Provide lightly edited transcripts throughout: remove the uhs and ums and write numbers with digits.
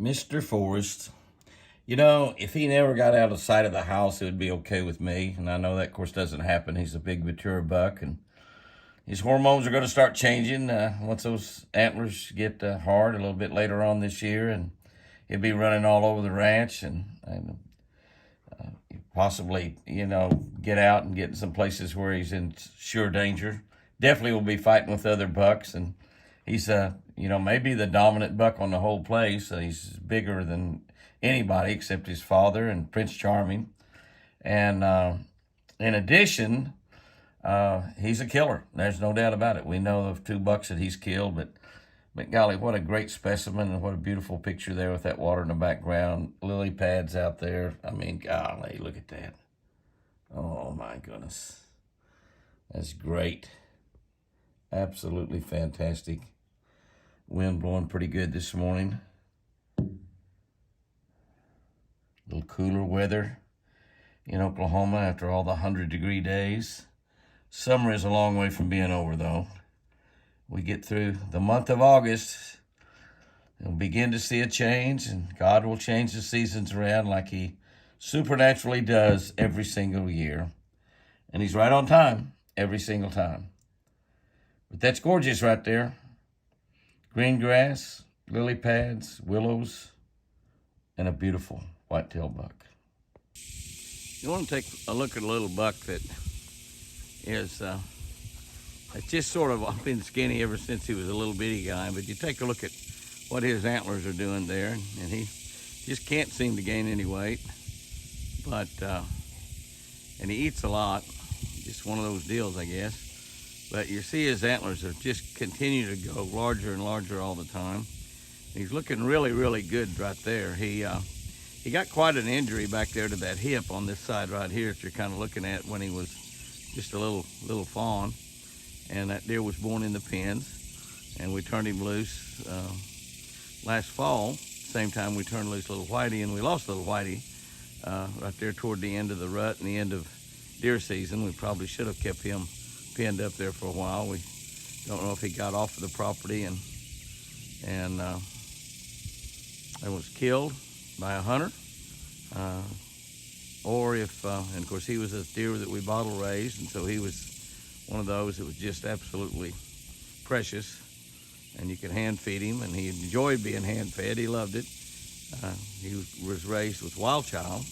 Mr. Forrest. You know, if he never got out of sight of the house, it would be okay with me. And I know that, of course, doesn't happen. He's a big, mature buck, and his hormones are going to start changing once those antlers get hard a little bit later on this year. And he'll be running all over the ranch and possibly, get out and get in some places where he's in sure danger. Definitely will be fighting with other bucks, and he's maybe the dominant buck on the whole place. He's bigger than anybody except his father and Prince Charming. And in addition, he's a killer. There's no doubt about it. We know of two bucks that he's killed, but golly, what a great specimen, and what a beautiful picture there with that water in the background. Lily pads out there. I mean, golly, look at that. Oh, my goodness. That's great. Absolutely fantastic. Wind blowing pretty good this morning. A little cooler weather in Oklahoma after all the 100-degree days. Summer is a long way from being over, though. We get through the month of August, and we'll begin to see a change, and God will change the seasons around like he supernaturally does every single year. And he's right on time every single time. But that's gorgeous right there. Green grass, lily pads, willows, and a beautiful whitetail buck. You want to take a look at a little buck that is it's just sort of been skinny ever since he was a little bitty guy, but you take a look at what his antlers are doing there, and he just can't seem to gain any weight, but and he eats a lot. Just one of those deals, I guess. But you see his antlers are just continue to go larger and larger all the time. He's looking really, really good right there. He got quite an injury back there to that hip on this side right here that you're kind of looking at when he was just a little fawn. And that deer was born in the pens, and we turned him loose last fall. Same time we turned loose little Whitey, and we lost little Whitey right there toward the end of the rut and the end of deer season. We probably should have kept him penned up there for a while. We don't know if he got off of the property and was killed by a hunter, or if, and of course he was a deer that we bottle raised, and so he was one of those that was just absolutely precious, and you could hand feed him, and he enjoyed being hand fed. He loved it. He was raised with Wild Child,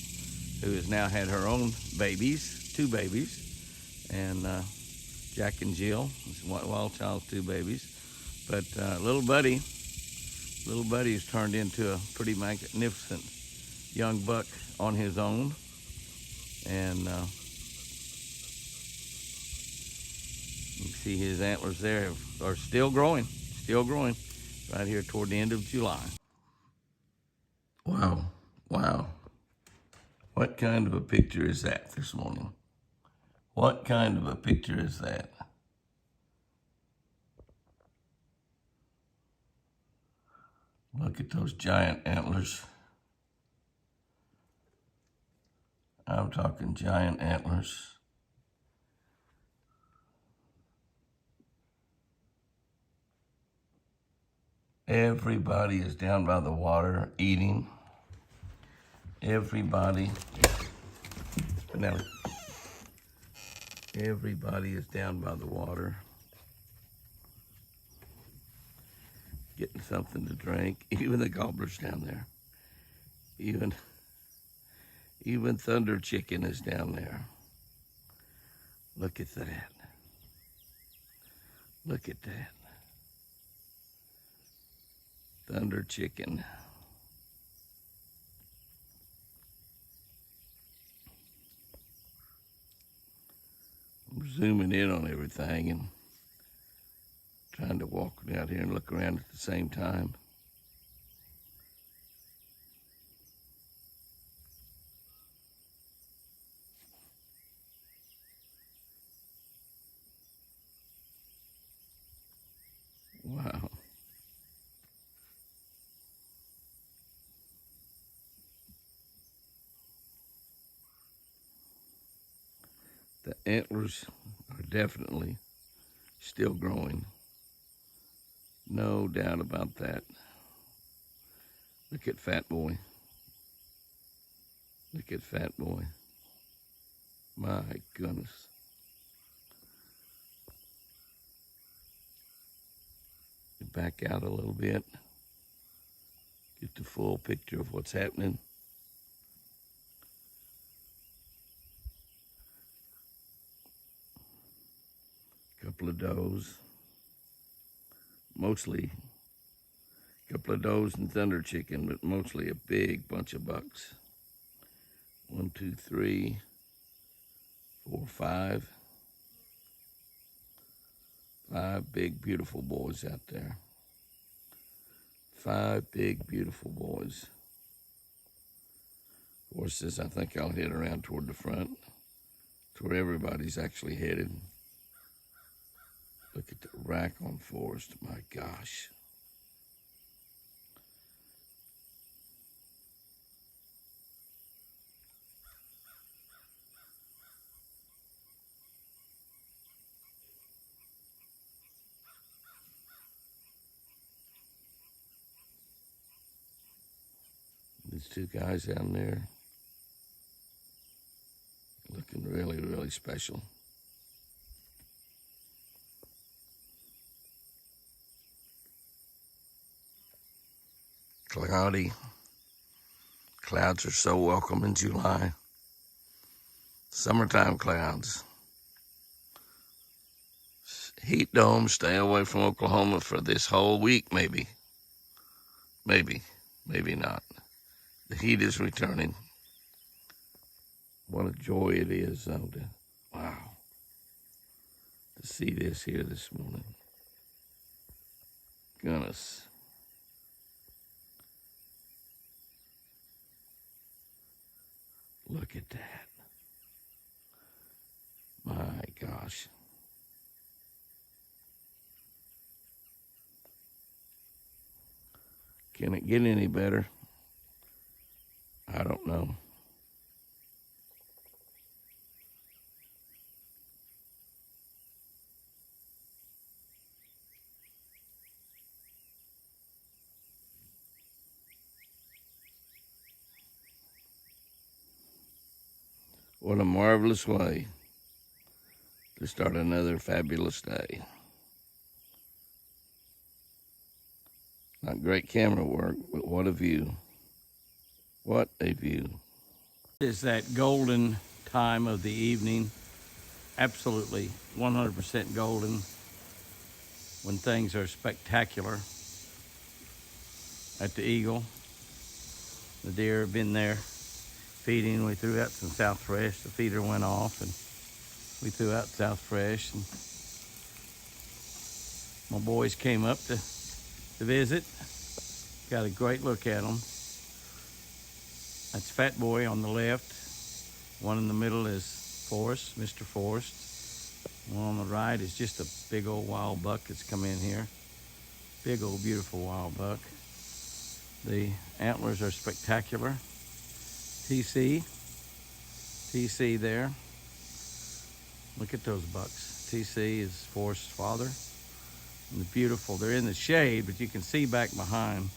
who has now had her own babies, two babies, and Jack and Jill, Wild Child's two babies. But little buddy has turned into a pretty magnificent young buck on his own, and you see his antlers there are still growing right here toward the end of July. Wow. What kind of a picture is that this morning? What kind of a picture is that? Look at those giant antlers. I'm talking giant antlers. Everybody is down by the water eating. Everybody is down by the water getting something to drink. Even the gobblers down there. Even Thunder Chicken is down there. Look at that. Look at that. Thunder Chicken. I'm zooming in on everything and trying to walk out here and look around at the same time. Wow. The antlers are definitely still growing. No doubt about that. Look at Fat Boy. Look at Fat Boy. My goodness. Back out a little bit. Get the full picture of what's happening. Couple of does. Mostly a couple of does and thunder chicken, but mostly a big bunch of bucks. 1, 2, 3, 4, 5. 5 big, beautiful boys out there. 5 big, beautiful boys. Forrest says, I think I'll head around toward the front. It's where everybody's actually headed. Look at the rack on Forrest. My gosh. These 2 guys down there looking really, really special. Cloudy. Clouds are so welcome in July. Summertime clouds. Heat dome, stay away from Oklahoma for this whole week, maybe. Maybe not. The heat is returning. What a joy it is, though, to see this here this morning. Goodness. Look at that. My gosh. Can it get any better? I don't know. What a marvelous way to start another fabulous day. Not great camera work, but what a view. What a view. It's that golden time of the evening. Absolutely 100% golden when things are spectacular at the Eagle. The deer have been there feeding. We threw out some South Fresh. The feeder went off and we threw out South Fresh. And my boys came up to visit. Got a great look at them. That's Fat Boy on the left. One in the middle is Forrest, Mr. Forrest. One on the right is just a big old wild buck that's come in here. Big old beautiful wild buck. The antlers are spectacular. TC there. Look at those bucks. TC is Forrest's father. And the beautiful, they're in the shade, but you can see back behind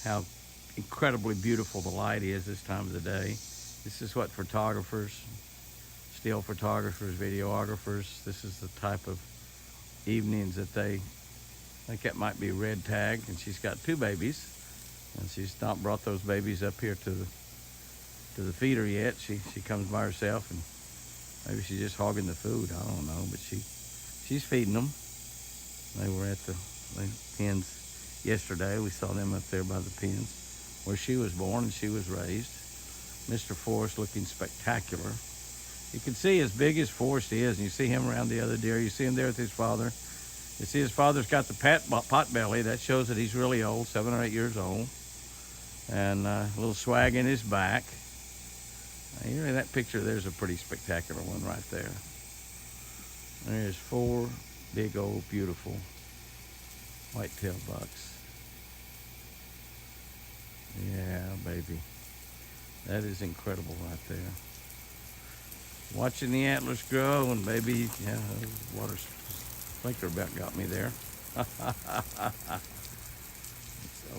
how incredibly beautiful the light is this time of the day. This is what photographers, still photographers, videographers, this is the type of evenings that I think that might be red tag, and she's got 2 babies, and she's not brought those babies up here to the feeder yet. She comes by herself, and maybe she's just hogging the food. I don't know, but she's feeding them. They were at the pens yesterday. We saw them up there by the pens where she was born and she was raised. Mr. Forrest looking spectacular. You can see as big as Forrest is, and you see him around the other deer. You see him there with his father. You see his father's got the pot belly. That shows that he's really old, 7 or 8 years old. And a little swag in his back. Here, that picture, there's a pretty spectacular one right there. There's 4 big old beautiful white-tailed bucks. Yeah, baby. That is incredible right there. Watching the antlers grow, and baby, yeah, water sprinkler about got me there. It's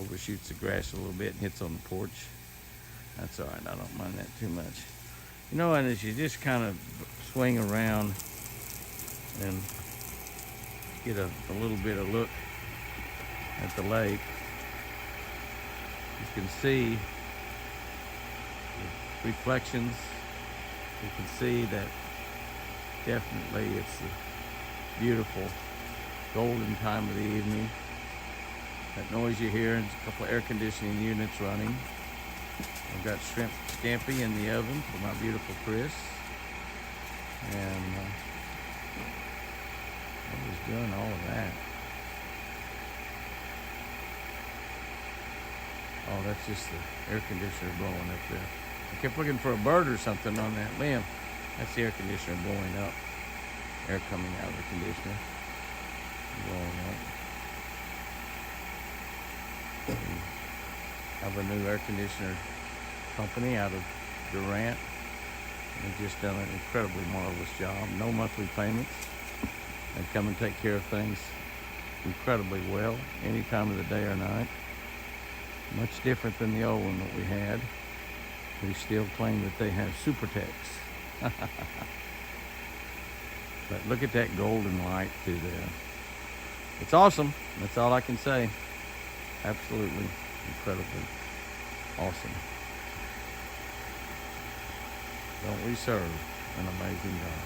overshoots the grass a little bit and hits on the porch. That's all right, I don't mind that too much. You know, and as you just kind of swing around and get a little bit of look at the lake, you can see the reflections. You can see that definitely it's a beautiful golden time of the evening. That noise you hear, and a couple of air conditioning units running. I've got shrimp scampi in the oven for my beautiful Chris. And I was doing all of that. Oh, that's just the air conditioner blowing up there. I kept looking for a bird or something on that limb. That's the air conditioner blowing up. Air coming out of the conditioner. Blowing up. We have a new air conditioner company out of Durant. They've just done an incredibly marvelous job. No monthly payments. They come and take care of things incredibly well, any time of the day or night. Much different than the old one that we had. We still claim that they have Supertex. But look at that golden light through there. It's awesome. That's all I can say. Absolutely incredibly awesome. Don't we serve an amazing God?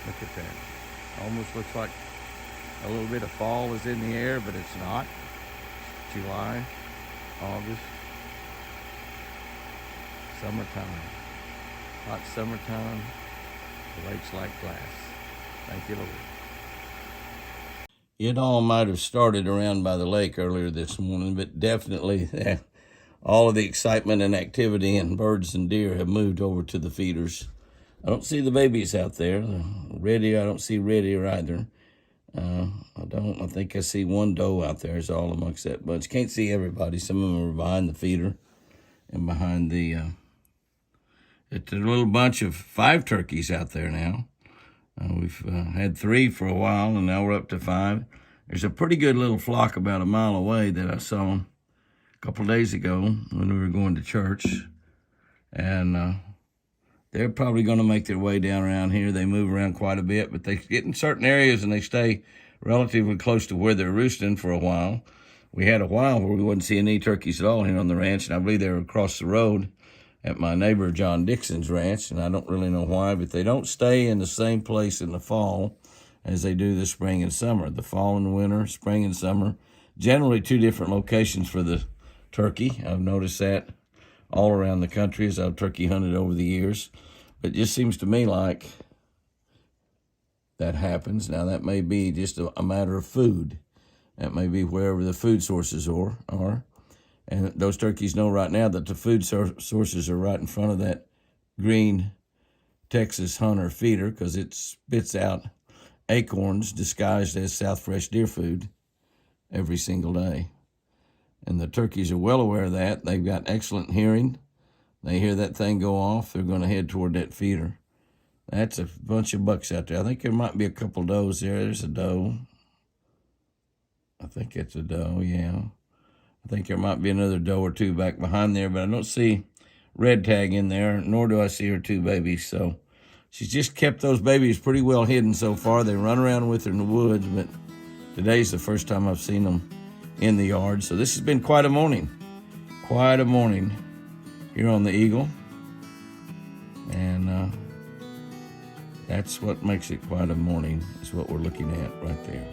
Look at that. Almost looks like a little bit of fall is in the air, but it's not. It's July, August, summertime. Hot summertime. The lake's like glass. Thank you, Lord. It all might have started around by the lake earlier this morning, but definitely all of the excitement and activity and birds and deer have moved over to the feeders. I don't see the babies out there. Reddy, I don't see Reddy either. I think I see one doe out there is all amongst that bunch. Can't see everybody. Some of them are behind the feeder and behind the, it's a little bunch of 5 turkeys out there now. We've had 3 for a while, and now we're up to 5. There's a pretty good little flock about a mile away that I saw a couple of days ago when we were going to church. And they're probably going to make their way down around here. They move around quite a bit, but they get in certain areas and they stay relatively close to where they're roosting for a while. We had a while where we wasn't seeing any turkeys at all here on the ranch, and I believe they were across the road at my neighbor John Dixon's ranch, and I don't really know why, but they don't stay in the same place in the fall as they do the spring and summer. The fall and winter, spring and summer, generally 2 different locations for the turkey. I've noticed that all around the country as I've turkey hunted over the years. But it just seems to me like that happens. Now, that may be just a matter of food. That may be wherever the food sources are. And those turkeys know right now that the food sources are right in front of that green Texas Hunter feeder, because it spits out acorns disguised as South Fresh deer food every single day. And the turkeys are well aware of that. They've got excellent hearing. They hear that thing go off, they're going to head toward that feeder. That's a bunch of bucks out there. I think there might be a couple does there. There's a doe. I think it's a doe, yeah. I think there might be another doe or 2 back behind there, but I don't see red tag in there, nor do I see her 2 babies. So she's just kept those babies pretty well hidden so far. They run around with her in the woods, but today's the first time I've seen them in the yard. So this has been quite a morning. Quite a morning here on the Eagle. And that's what makes it quite a morning, is what we're looking at right there.